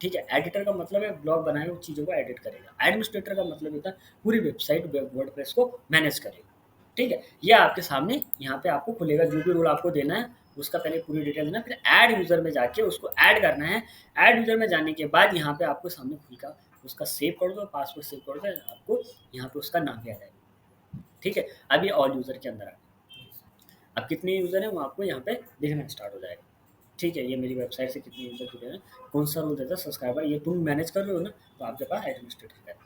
ठीक है। एडिटर का मतलब है ब्लॉग बनाएगा, उस चीज़ों को एडिट करेगा। एडमिनिस्ट्रेटर का मतलब होता है पूरी वेबसाइट वर्डप्रेस को मैनेज करेगा, ठीक है। ये आपके सामने यहाँ पे आपको खुलेगा, जो भी रोल आपको देना है उसका पहले पूरी डिटेल देना, फिर ऐड यूज़र में जाके उसको ऐड करना है। ऐड यूज़र में जाने के बाद यहाँ पे आपको सामने खुलेगा, उसका सेव कर दो, पासवर्ड सेव कर दो, आपको यहाँ पे उसका नाम भी आ जाएगा, ठीक है। अब ये ऑल यूज़र के अंदर आ गया। अब कितने यूज़र हैं वो आपको यहाँ पे दिखना स्टार्ट हो जाएगा, ठीक है। ये मेरी वेबसाइट से कितने यूज़र जुड़े हैं, कौन सा रोल देता है, सब्सक्राइबर, ये तुम मैनेज कर रहे हो ना, तो आपके पास एडमिनिस्ट्रेटर का है।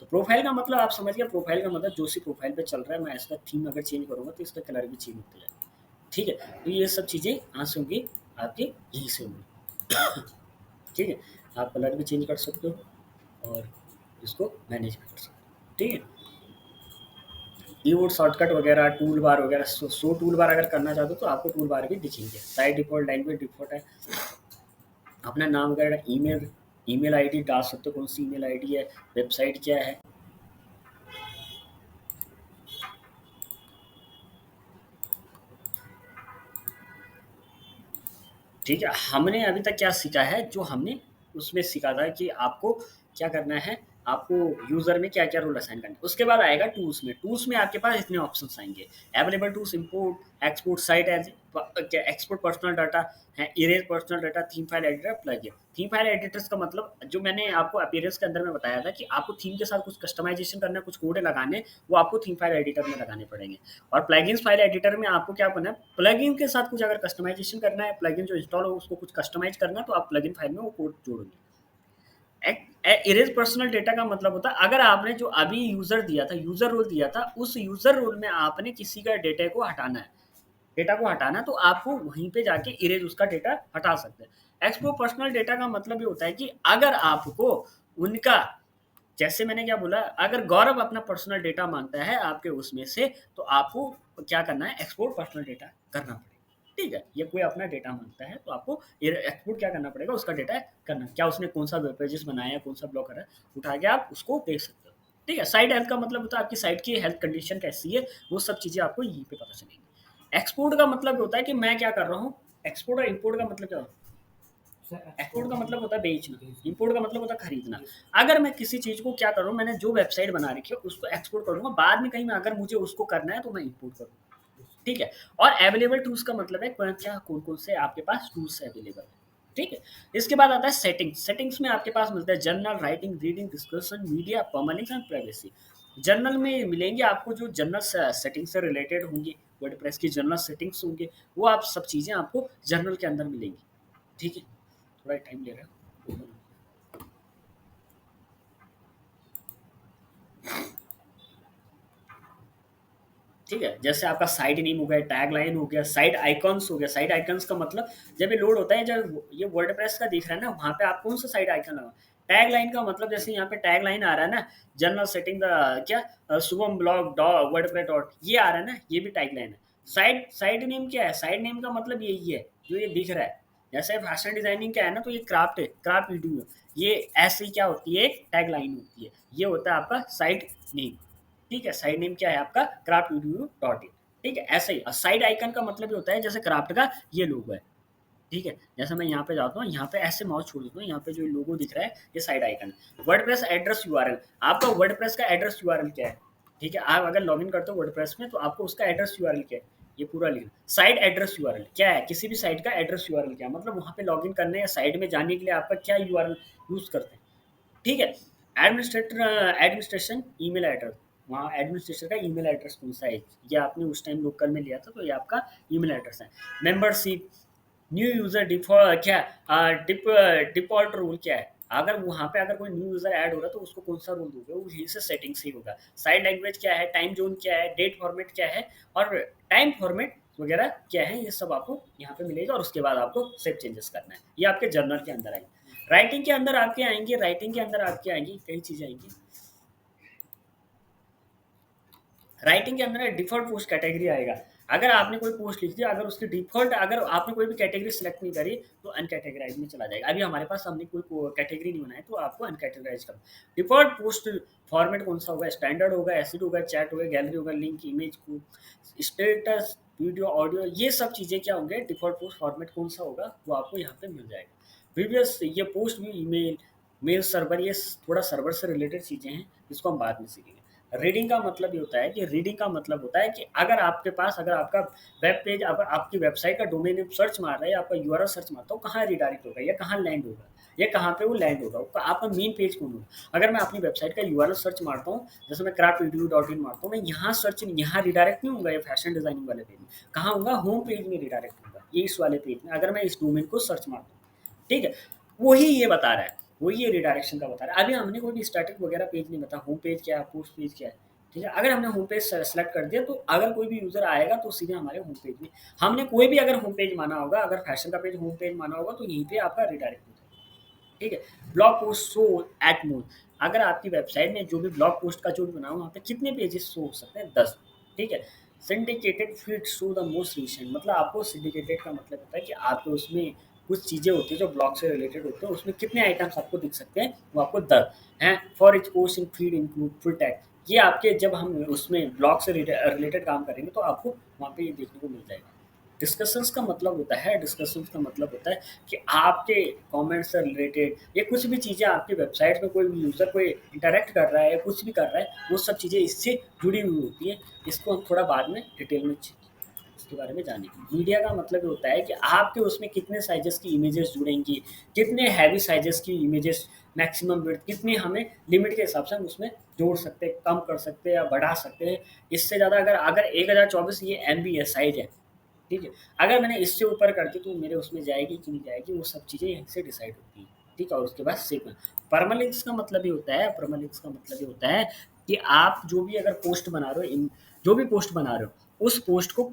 तो प्रोफाइल का मतलब आप समझ गए। प्रोफाइल का मतलब जो सी प्रोफाइल पे चल रहा है, मैं इसका थीम अगर चेंज करूँगा तो इसका कलर भी चेंज होता जाएगा, ठीक है। तो ये सब चीज़ें यहाँ से होंगी, आपकी यहीं से होंगी, ठीक है। आप कलर भी चेंज कर सकते हो और इसको मैनेज भी कर सकते हो, ठीक है। कीबोर्ड शॉर्टकट वगैरह, टूल बार वगैरह, सो टूल बार अगर करना चाहते हो तो आपको टूल बार भी दिखेंगे। साइड डिफ़ॉल्ट, लैंग्वेज डिफ़ॉल्ट है। अपना नाम वगैरह, ईमेल, ईमेल आईडी डाल सकते हो, कौन सी ईमेल आईडी है, वेबसाइट क्या है, ठीक है। हमने अभी तक क्या सीखा है, जो हमने उसमें सीखा था कि आपको क्या करना है, आपको यूज़र में क्या क्या रोल असाइन करना है। उसके बाद आएगा टूल्स में। टूल्स में आपके पास इतने ऑप्शंस आएंगे, available tools, import, export, site edge, export personal data है, erase personal data, theme file editor, plugin. Theme file editors का मतलब जो मैंने आपको अपीयरेंस के अंदर में बताया था कि आपको थीम के साथ कुछ कस्टमाइजेशन करना है, कुछ कोड लगाने, वो आपको थीम फाइल एडिटर में लगाने पड़ेंगे। और प्लगइन्स फाइल एडिटर में आपको क्या करना है, प्लगइन के साथ कुछ अगर कस्टमाइजेशन करना है, प्लगइन जो इंस्टॉल हो उसको कुछ कस्टमाइज करना है, तो आप प्लगइन फाइल में वो कोड जोड़ोगे। इरेज पर्सनल डेटा का मतलब होता है अगर आपने जो अभी यूजर दिया था, यूजर रोल दिया था, उस यूजर रोल में आपने किसी का डेटा को हटाना है, डेटा को हटाना, तो आपको वहीं पे जाके इरेज उसका डेटा हटा सकते हैं। एक्सप्लो पर्सनल डेटा का मतलब ये होता है कि अगर आपको उनका, जैसे मैंने क्या बोला, अगर गौरव अपना पर्सनल डेटा मांगता है आपके उसमें से, तो आपको क्या करना है, एक्सपोर्ट पर्सनल डेटा करना पड़ेगा, ठीक है। ये कोई अपना डेटा मांगता है तो आपको एक्सपोर्ट क्या करना पड़ेगा, उसका डेटा करना, क्या उसने कौन सा वेब पेजेस बनाया है, कौन सा ब्लॉग करा है, उठा के आप उसको देख सकते हो, ठीक है। साइट हेल्थ का मतलब होता है आपकी साइट की हेल्थ कंडीशन कैसी है, वो सब चीज़ें आपको यहीं पे पता चलेंगी। एक्सपोर्ट का मतलब होता है कि मैं क्या कर रहा हूँ, एक्सपोर्ट और इम्पोर्ट का मतलब क्या होता है, एक्सपोर्ट का मतलब होता है बेचना, इंपोर्ट का मतलब होता है खरीदना। अगर मैं किसी चीज़ को क्या करूँ, मैंने जो वेबसाइट बना रखी है उसको एक्सपोर्ट करूँगा, बाद में कहीं में अगर मुझे उसको करना है तो मैं इंपोर्ट करूँगा, ठीक है। और अवेलेबल टूल्स का मतलब है क्या कौन कौन से आपके पास टूल्स अवेलेबल है, ठीक है। इसके बाद आता है सेटिंग्स। सेटिंग्स में आपके पास मिलता है journal, writing, reading, discussion, media, permanence and privacy. Journal में मिलेंगे आपको जो जनरल सेटिंग से रिलेटेड होंगी, वर्डप्रेस की जनरल सेटिंग्स होंगे, वो आप सब चीज़ें आपको जर्नल के अंदर मिलेंगी, ठीक है। थोड़ा टाइम ले रहा है, ठीक है। जैसे आपका साइट नेम हो गया, टैग लाइन हो गया, साइट आइकॉन्स हो गया। साइट आइकॉन्स का मतलब जब ये लोड होता है, जब ये वर्डप्रेस का दिख रहा है ना, वहाँ पे आप कौन सा साइट आइकन लगा। टैग लाइन का मतलब जैसे यहाँ पे टैग लाइन आ रहा है ना, जनरल सेटिंग क्या Shubham blog dot WordPress dot, ये आ रहा है ना, ये भी टैग लाइन है। साइट नेम क्या है, साइट नेम का मतलब यही है जो ये दिख रहा है। जैसे फैशन डिजाइनिंग का है ना, तो ये क्राफ्ट है, क्राफ्ट वीडियो, ये ऐसे ही क्या होती है, एक टैग लाइन होती है। ये होता है आपका साइट नेम, ठीक है। साइड नेम क्या है आपका, क्राफ्ट वीडियो डॉट इन, ठीक है। ऐसे ही साइड आइकन का मतलब ये होता है जैसे क्राफ्ट का ये लोगो है, ठीक है। जैसे मैं यहाँ पे जाता हूँ, यहाँ पे ऐसे माउस छोड़ देता हूँ, यहाँ पे जो लोगो दिख रहा है ये साइड आइकन है। वर्डप्रेस एड्रेस यूआरएल, आपका वर्डप्रेस का एड्रेस यूआरएल क्या है, ठीक है। आप अगर लॉगिन करते हो वर्डप्रेस में तो आपको उसका एड्रेस यूआरएल क्या है, ये पूरा लिखना। साइट एड्रेस यूआरएल क्या है, किसी भी साइट का एड्रेस यूआरएल क्या है, मतलब वहाँ पे लॉगिन करने या साइट में जाने के लिए आपका क्या यूआरएल यूज करते हैं, ठीक है। एडमिनिस्ट्रेशन ईमेल एड्रेस, वहाँ एडमिनिस्ट्रेशन का ईमेल एड्रेस कौन सा है, ये आपने उस टाइम लोकल में लिया था तो ये आपका ईमेल एड्रेस है। मेंबरशिप, न्यू यूज़र डिफ़ॉल्ट क्या डिफ़ॉल्ट रूल क्या है, अगर वहाँ पे अगर कोई न्यू यूज़र ऐड हो रहा है तो उसको कौन सा रूल दोगे, वो यहीं से सेटिंग से ही होगा। साइड लैंग्वेज क्या है, टाइम ज़ोन क्या है, डेट फॉर्मेट क्या है और टाइम फॉर्मेट वगैरह क्या है, ये सब आपको यहाँ पे मिलेगा और उसके बाद आपको सेव चेंजेस करना है। ये आपके जर्नल के अंदर आएंगे। राइटिंग के अंदर आपके आएंगे, राइटिंग के अंदर आपके आएंगी कई चीज़ें आएंगी। राइटिंग के अंदर डिफ़ॉल्ट पोस्ट कैटेगरी आएगा। अगर आपने कोई पोस्ट लिख दिया, अगर उसकी डिफ़ॉल्ट अगर आपने कोई भी कैटेगरी सेलेक्ट नहीं करी तो अनकैटेगराइज में चला जाएगा। अभी हमारे पास हमने कोई कैटेगरी नहीं बनाई तो आपको अनकैटेगराइज करना। डिफ़ॉल्ट पोस्ट फॉर्मेट कौन सा होगा, स्टैंडर्ड होगा, एसिड होगा, चैट होगा, गैलरी होगा, लिंक, इमेज को, स्टेटस, वीडियो, ऑडियो, ये सब चीज़ें क्या होंगे, डिफ़ॉल्ट पोस्ट फॉर्मेट कौन सा होगा वो आपको यहाँ पे मिल जाएगा। प्रीवियस ये पोस्ट भी ईमेल, मेल सर्वर, ये थोड़ा सर्वर से रिलेटेड चीज़ें हैं, इसको हम बाद में सीखेंगे। रीडिंग का मतलब ये होता है कि रीडिंग का मतलब होता है कि अगर आपके पास अगर आपका वेब पेज, अगर आपकी वेबसाइट का डोमेन नेम सर्च मार रहा है या आपका यूआरएल सर्च मारता है, तो कहाँ रिडायरेक्ट होगा या कहाँ लैंड होगा, या कहाँ पे वो लैंड होगा, आपका मेन पेज कौन होगा। अगर मैं अपनी वेबसाइट का यूआरएल सर्च मारता हूँ, जैसे मैं craftvideo.in मारता हूँ, मैं यहाँ सर्च यहाँ रिडायरेक्ट नहीं होगा, ये फैशन डिजाइनिंग वाले पेज में कहाँ होगा, होम पेज में रिडायरेक्ट होगा, ये इस वाले पेज में अगर मैं इस डोमेन को सर्च मारता हूँ। ठीक है, वही ये बता रहा है, वही ये रिडायरेक्शन का बता रहा है। अभी हमने कोई भी स्टैटिक वगैरह पेज नहीं बता, होम पेज क्या है, पोस्ट पेज क्या है। ठीक है, अगर हमने होम पेज सेलेक्ट कर दिया तो अगर कोई भी यूज़र आएगा तो सीधे हमारे होम पेज में, हमने कोई भी अगर होम पेज माना होगा, अगर फैशन का पेज होम पेज माना होगा तो यहीं पे आपका रिडायरेक्ट हो जाएगा। ठीक है, ब्लॉग पोस्ट शो एट मोर, अगर आपकी वेबसाइट में जो भी ब्लॉग पोस्ट का जो भी बना हो, वहाँ पे कितने पेजेस शो हो सकते हैं, 10। ठीक है, syndicated feed show the most recent, मतलब आपको सिंडिकेटेड का मतलब होता है कि आपके उसमें कुछ चीज़ें होती है जो ब्लॉग से रिलेटेड होते हैं, उसमें कितने आइटम्स आपको दिख सकते हैं, वो आपको 10 हैं। For each post in feed include full tag, ये आपके जब हम उसमें ब्लॉग से रिलेटेड काम करेंगे तो आपको वहाँ पे ये देखने को मिल जाएगा। डिस्कशंस का मतलब होता है, डिस्कशंस का मतलब होता है कि आपके कमेंट से रिलेटेड ये कुछ भी चीज़ें आपकी वेबसाइट में कोई भी यूज़र कोई इंटरेक्ट कर रहा है, कुछ भी कर रहा है, वो सब चीज़ें इससे जुड़ी हुई होती हैं। इसको हम थोड़ा बाद में डिटेल में इसके बारे में जानेंगे। मीडिया का मतलब ये होता है कि आपके उसमें कितने साइजेस की इमेजेस जुड़ेंगी, कितने हैवी साइजेस की इमेजेस, मैक्सिमम विड्थ कितनी, हमें लिमिट के हिसाब से हम उसमें जोड़ सकते हैं, कम कर सकते हैं या बढ़ा सकते हैं। इससे ज़्यादा अगर अगर 1024 ये MB है, साइज है, ठीक है, अगर मैंने इससे ऊपर कर दी तो मेरे उसमें जाएगी कि नहीं जाएगी, वो सब चीज़ें यहीं से डिसाइड होती हैं। ठीक है, और उसके बाद सेव। परमालिंक्स का मतलब ये होता है, परमालिंक्स का मतलब ये होता है कि आप जो भी अगर पोस्ट बना रहे हो, जो भी पोस्ट बना रहे हो, उस पोस्ट को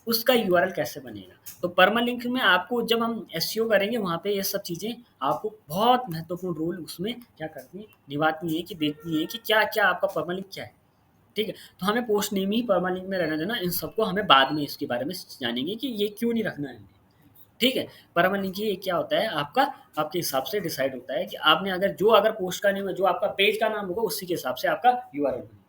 उसका यूआरएल कैसे बनेगा। तो परमालिंक में आपको जब हम एसईओ करेंगे वहाँ पे ये सब चीज़ें आपको बहुत महत्वपूर्ण रोल उसमें क्या करनी है, निभाती है, कि देखनी है कि क्या क्या आपका परमालिंक क्या है। ठीक है, तो हमें पोस्ट नेम ही परमालिंक में रहना देना, इन सबको हमें बाद में इसके बारे में जानेंगे कि ये क्यों नहीं रखना है हमें। ठीक है, परमालिंक ये क्या होता है, आपका आपके हिसाब से डिसाइड होता है कि आपने अगर पोस्ट का नेम है, जो आपका पेज का नाम होगा, उसी के हिसाब से आपका यूआरएल बनेगा।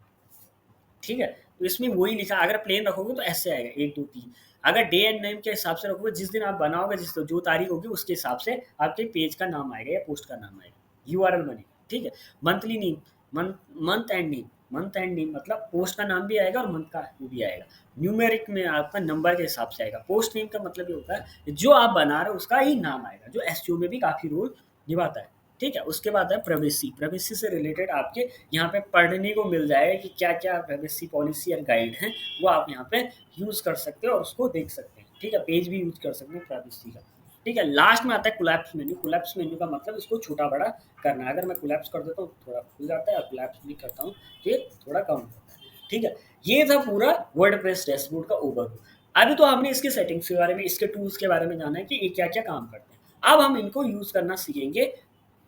ठीक है, तो इसमें वही लिखा, अगर प्लेन रखोगे तो ऐसे आएगा 1 2 3। अगर डे एंड नेम के हिसाब से रखोगे, जिस दिन आप बनाओगे, जिस जो तारीख होगी उसके हिसाब से आपके पेज का नाम आएगा या पोस्ट का नाम आएगा, यूआरएल बनेगा। ठीक है, monthly name, month and name, month and name मतलब पोस्ट का नाम भी आएगा और मंथ का वो भी आएगा। न्यूमेरिक में आपका नंबर के हिसाब से आएगा। पोस्ट नेम का मतलब ये होता है जो आप बना रहे हो उसका ही नाम आएगा, जो एसईओ में भी काफ़ी रोल निभाता है। ठीक है, उसके बाद है प्राइवेसी। प्राइवेसी से रिलेटेड आपके यहाँ पे पढ़ने को मिल जाएगा कि क्या क्या प्राइवेसी पॉलिसी और गाइड हैं, वो आप यहाँ पे यूज़ कर सकते हो और उसको देख सकते हैं। ठीक है, पेज भी यूज़ कर सकते हैं प्राइवेसी का। ठीक है, लास्ट में आता है कोलैप्स मेन्यू। कोलैप्स मेन्यू का मतलब इसको छोटा बड़ा करना है। अगर मैं कोलैप्स कर देता हूँ थोड़ा खुल जाता है, और कोलैप्स भी करता हूँ तो ये थोड़ा कम हो जाता है। ठीक है, ये था पूरा वर्डप्रेस डैशबोर्ड का ओवरव्यू। अभी तो हमने इसके सेटिंग्स के बारे में, इसके टूल्स के बारे में जाना है कि ये क्या क्या काम करते हैं। अब हम इनको यूज़ करना सीखेंगे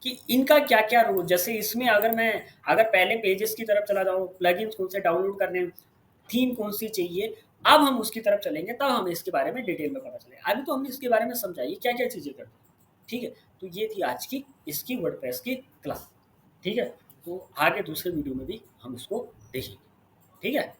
कि इनका क्या-क्या रोल, जैसे इसमें अगर पहले पेजेस की तरफ चला जाऊँ, प्लगइन्स कौन से डाउनलोड करने हैं, थीम कौन-सी चाहिए, अब हम उसकी तरफ चलेंगे, तब हमें इसके बारे में डिटेल में पता चलेगा। अभी तो हमने इसके बारे में समझा ये क्या-क्या चीज़ें करते हैं। ठीक है, तो ये थी आज की इसकी वर्डप्रेस की क्लास। ठीक है, तो आगे दूसरे वीडियो में भी हम इसको देखेंगे। ठीक है?